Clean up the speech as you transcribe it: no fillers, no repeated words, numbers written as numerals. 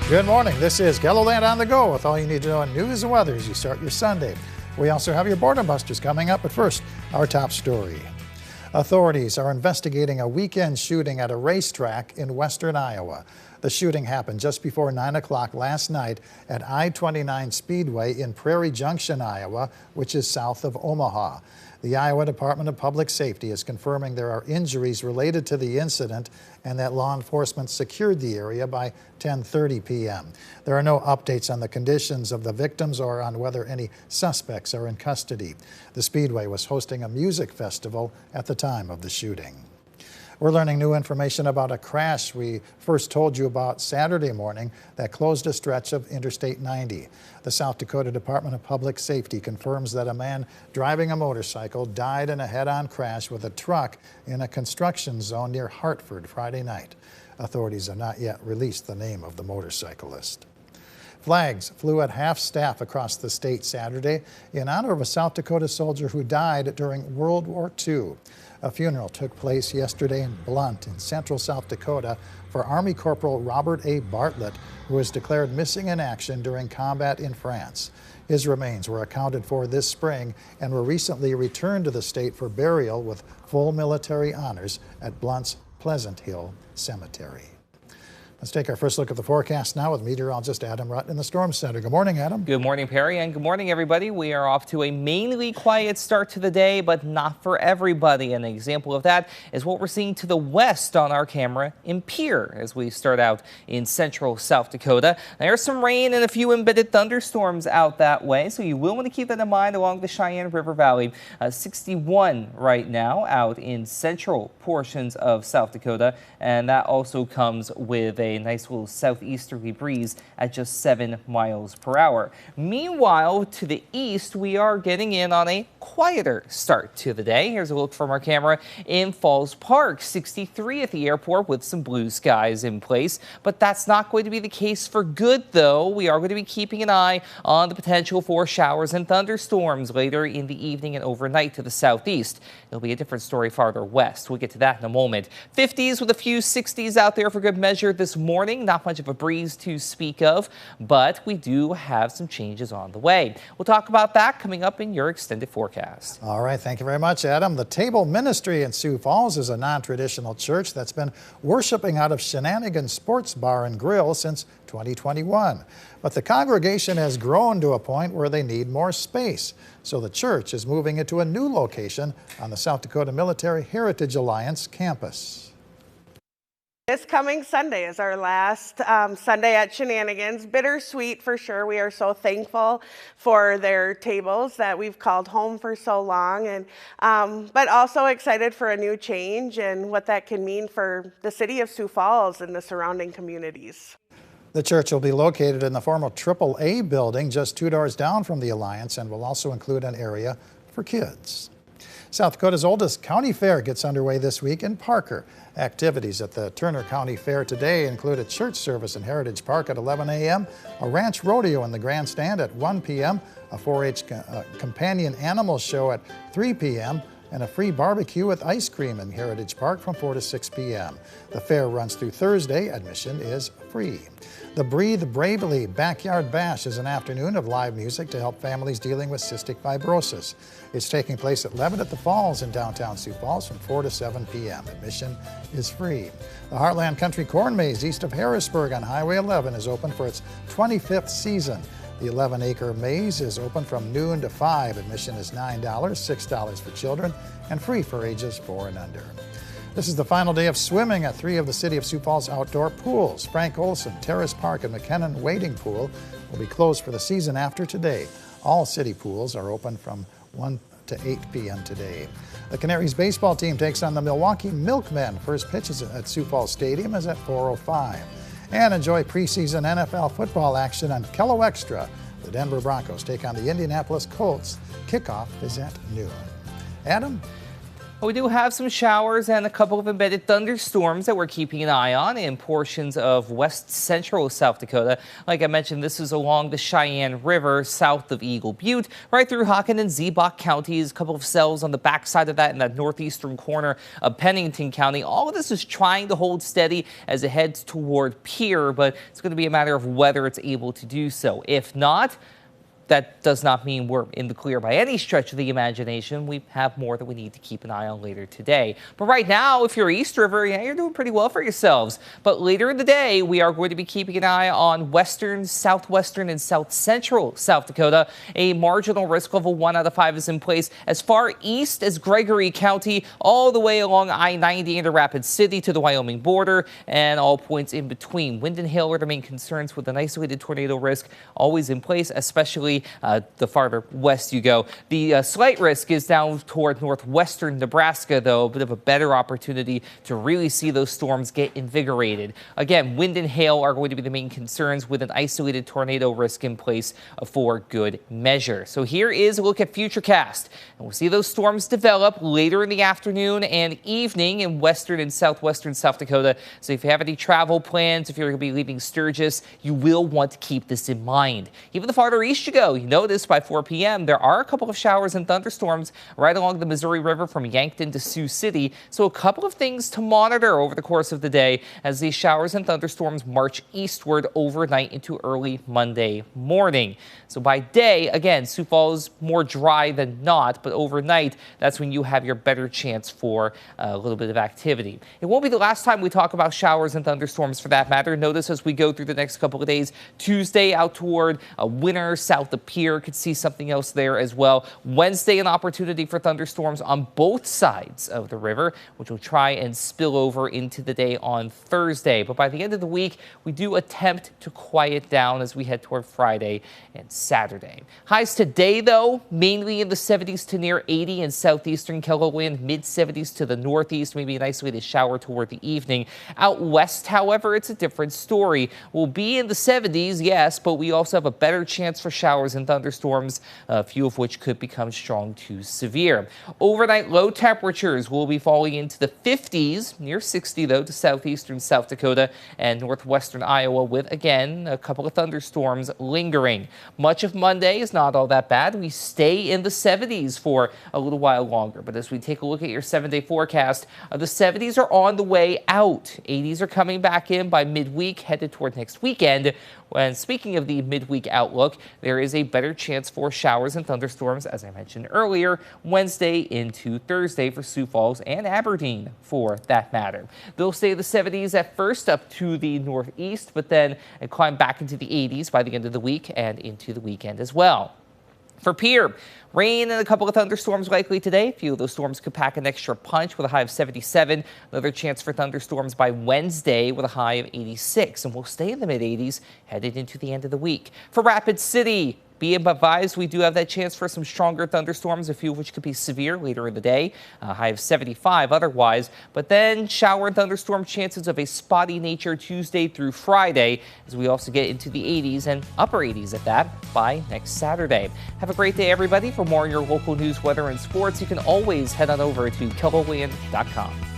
Good morning. This is KELOLAND On The Go with all you need to know in news and weather as you start your Sunday. We also have your Boredom Busters coming up, but first, our top story. Authorities are investigating a weekend shooting at a racetrack in western Iowa. The shooting happened just before 9 o'clock last night at I-29 Speedway in Prairie Junction, Iowa, which is south of Omaha. The Iowa Department of Public Safety is confirming there are injuries related to the incident and that law enforcement secured the area by 10:30 p.m. There are no updates on the conditions of the victims or on whether any suspects are in custody. The Speedway was hosting a music festival at the time of the shooting. We're learning new information about a crash we first told you about Saturday morning that closed a stretch of Interstate 90. The South Dakota Department of Public Safety confirms that a man driving a motorcycle died in a head-on crash with a truck in a construction zone near Hartford Friday night. Authorities have not yet released the name of the motorcyclist. Flags flew at half-staff across the state Saturday in honor of a South Dakota soldier who died during World War II. A funeral took place yesterday in Blunt in central South Dakota for Army Corporal Robert A. Bartlett, who was declared missing in action during combat in France. His remains were accounted for this spring and were recently returned to the state for burial with full military honors at Blunt's Pleasant Hill Cemetery. Let's take our first look at the forecast now with meteorologist Adam Rutt in the Storm Center. Good morning, Adam. Good morning, Perry, and good morning, everybody. We are off to a mainly quiet start to the day, but not for everybody. An example of that is what we're seeing to the west on our camera in Pierre as we start out in central South Dakota. There's some rain and a few embedded thunderstorms out that way, so you will want to keep that in mind along the Cheyenne River Valley. 61 right now out in central portions of South Dakota, and that also comes with a nice little southeasterly breeze at just 7 miles per hour. Meanwhile, to the east, we are getting in on a quieter start to the day. Here's a look from our camera in Falls Park. 63 at the airport with some blue skies in place, but that's not going to be the case for good, though. We are going to be keeping an eye on the potential for showers and thunderstorms later in the evening and overnight to the southeast. It'll be a different story farther west. We'll get to that in a moment. 50s with a few 60s out there for good measure this morning. Not much of a breeze to speak of, but we do have some changes on the way. We'll talk about that coming up in your extended forecast. All right, thank you very much, Adam. The Table Ministry in Sioux Falls is a non-traditional church that's been worshiping out of Shenanigans Sports Bar and Grill since 2021. But the congregation has grown to a point where they need more space. So the church is moving into a new location on the South Dakota Military Heritage Alliance campus. This coming Sunday is our last Sunday at Shenanigans. Bittersweet for sure. We are so thankful for their tables that we've called home for so long, and but also excited for a new change and what that can mean for the city of Sioux Falls and the surrounding communities. The church will be located in the former AAA building just 2 doors down from the Alliance and will also include an area for kids. South Dakota's oldest county fair gets underway this week in Parker. Activities at the Turner County Fair today include a church service in Heritage Park at 11 a.m., a ranch rodeo in the grandstand at 1 p.m., a 4-H companion animal show at 3 p.m., and a free barbecue with ice cream in Heritage Park from 4 to 6 p.m. The fair runs through Thursday. Admission is free. The Breathe Bravely Backyard Bash is an afternoon of live music to help families dealing with cystic fibrosis. It's taking place at Levitt at the Falls in downtown Sioux Falls from 4 to 7 p.m. Admission is free. The Heartland Country Corn Maze east of Harrisburg on Highway 11 is open for its 25th season. The 11-acre maze is open from noon to 5. Admission is $9, $6 for children, and free for ages 4 and under. This is the final day of swimming at 3 of the City of Sioux Falls outdoor pools. Frank Olson, Terrace Park, and McKinnon Wading Pool will be closed for the season after today. All city pools are open from 1 to 8 p.m. today. The Canaries baseball team takes on the Milwaukee Milkmen. First pitch is at Sioux Falls Stadium is at 4:05. And enjoy preseason NFL football action on Kello Extra. The Denver Broncos take on the Indianapolis Colts. Kickoff is at noon. Adam? We do have some showers and a couple of embedded thunderstorms that we're keeping an eye on in portions of west central South Dakota. Like I mentioned, this is along the Cheyenne River south of Eagle Butte, right through Hockin and Ziebach counties. A couple of cells on the backside of that in that northeastern corner of Pennington County. All of this is trying to hold steady as it heads toward Pierre, but it's going to be a matter of whether it's able to do so. If not, that does not mean we're in the clear by any stretch of the imagination. We have more that we need to keep an eye on later today. But right now, if you're East River, yeah, you're doing pretty well for yourselves. But later in the day, we are going to be keeping an eye on western, southwestern, and south central South Dakota. A marginal risk level 1 out of 5 is in place as far east as Gregory County, all the way along I-90 into Rapid City to the Wyoming border, and all points in between. Wind and hail are the main concerns with an isolated tornado risk always in place, especially the farther west you go. The slight risk is down toward northwestern Nebraska, though, a bit of a better opportunity to really see those storms get invigorated. Again, wind and hail are going to be the main concerns with an isolated tornado risk in place for good measure. So here is a look at Futurecast. And we'll see those storms develop later in the afternoon and evening in western and southwestern South Dakota. So if you have any travel plans, if you're going to be leaving Sturgis, you will want to keep this in mind. Even the farther east you go, you notice by 4 p.m. there are a couple of showers and thunderstorms right along the Missouri River from Yankton to Sioux City. So a couple of things to monitor over the course of the day as these showers and thunderstorms march eastward overnight into early Monday morning. So by day, again, Sioux Falls more dry than not, but overnight, that's when you have your better chance for a little bit of activity. It won't be the last time we talk about showers and thunderstorms for that matter. Notice as we go through the next couple of days, Tuesday out toward winter south of Pierre, could see something else there as well. Wednesday, an opportunity for thunderstorms on both sides of the river, which will try and spill over into the day on Thursday. But by the end of the week, we do attempt to quiet down as we head toward Friday and Saturday. Highs today, though, mainly in the 70s to near 80 in southeastern KELOLAND, mid-70s to the northeast, maybe an isolated shower toward the evening. Out west, however, it's a different story. We'll be in the 70s, yes, but we also have a better chance for showers and thunderstorms, a few of which could become strong to severe. Overnight low temperatures will be falling into the 50s, near 60 though, to southeastern South Dakota and northwestern Iowa with, again, a couple of thunderstorms lingering. Much of Monday is not all that bad. We stay in the 70s for a little while longer. But as we take a look at your 7-day forecast, the 70s are on the way out. 80s are coming back in by midweek, headed toward next weekend. When speaking of the midweek outlook, there is a better chance for showers and thunderstorms, as I mentioned earlier, Wednesday into Thursday for Sioux Falls and Aberdeen, for that matter. They'll stay in the 70s at first up to the northeast, but then climb back into the 80s by the end of the week and into the weekend as well. For Pierre, rain and a couple of thunderstorms likely today. A few of those storms could pack an extra punch with a high of 77. Another chance for thunderstorms by Wednesday with a high of 86. And we'll stay in the mid-80s headed into the end of the week. For Rapid City, be advised, we do have that chance for some stronger thunderstorms, a few of which could be severe later in the day, a high of 75 otherwise. But then shower and thunderstorm chances of a spotty nature Tuesday through Friday, as we also get into the 80s and upper 80s at that by next Saturday. Have a great day, everybody. For more on your local news, weather, and sports, you can always head on over to KELOLAND.com.